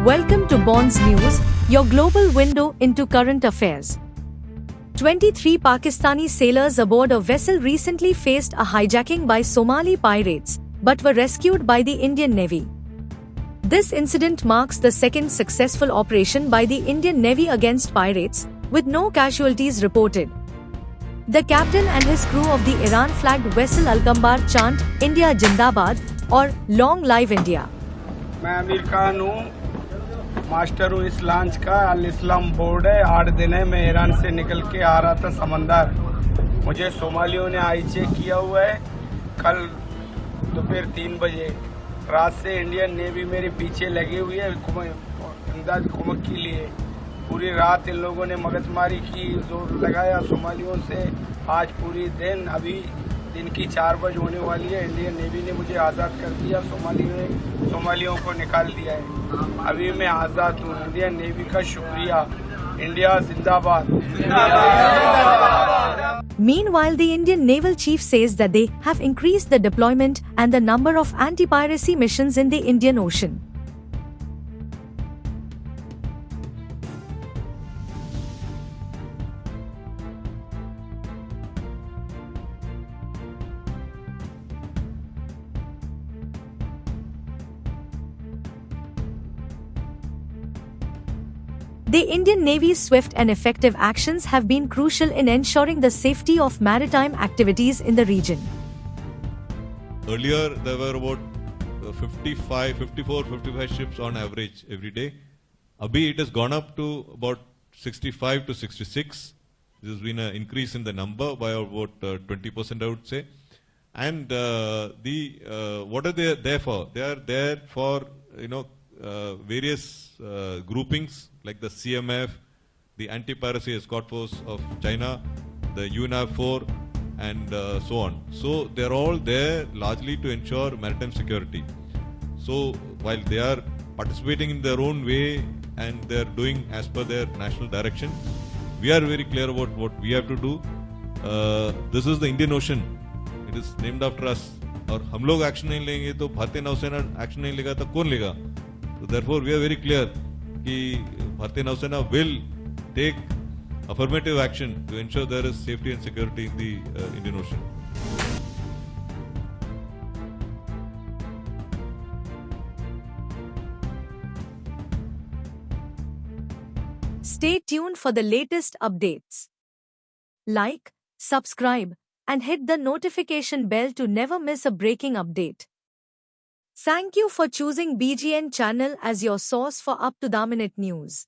Welcome to Bonds News, your global window into current affairs. 23 Pakistani sailors aboard a vessel recently faced a hijacking by Somali pirates, but were rescued by the Indian Navy. This incident marks the second successful operation by the Indian Navy against pirates, with no casualties reported. The captain and his crew of the Iran-Flagged Vessel Al-Kambar chant, India Zindabad, or Long Live India. मैं आमिर खान हूँ, master हूँ इस launch का। अल इस्लाम board है। 8 दिन है, मैं Iran से निकल के आ रहा था समंदर। मुझे सोमालियों ने आई चेक किया हुआ है। कल दोपहर 3 बजे रात से इंडियन नेवी मेरे पीछे लगी हुई है इमदाद कुमक के लिए। पूरी रात इन लोगों ने मगजमारी की, जोर लगाया सोमालियों से। आज पूरी दिन, अभी दिन की 4 बजे होने वाली है, इंडियन नेवी ने मुझे आज़ाद कर दिया। सोमालियों को निकाल दिया है। अभी मैं आज़ाद हूँ। इंडियन नेवी का शुक्रिया। इंडिया जिंदाबाद। Meanwhile, the Indian Naval Chief says that they have increased the deployment and the number of anti-piracy missions in the Indian Ocean. The Indian Navy's swift and effective actions have been crucial in ensuring the safety of maritime activities in the region. Earlier, there were about 55 ships on average every day. Abhi, it has gone up to about 65 to 66. There has been an increase in the number by about 20%, I would say. And what are they there for? They are there for, various groupings like the CMF, the anti-piracy escort force of China, the UNAV-4, and so on. So they're all there largely to ensure maritime security. So while they are participating in their own way and they're doing as per their national direction, we are very clear about what we have to do. This is the Indian Ocean. It is named after us. और हम लोग action नहीं लेंगे तो भारतीय नौसेना action नहीं लेगा तो कौन लेगा? So therefore we are very clear कि भारतीय नौसेना will take affirmative action to ensure there is safety and security in the Indian Ocean. Stay tuned for the latest updates. Like, subscribe, and hit the notification bell to never miss a breaking update. Thank you for choosing BGN channel as your source for up-to-the-minute news.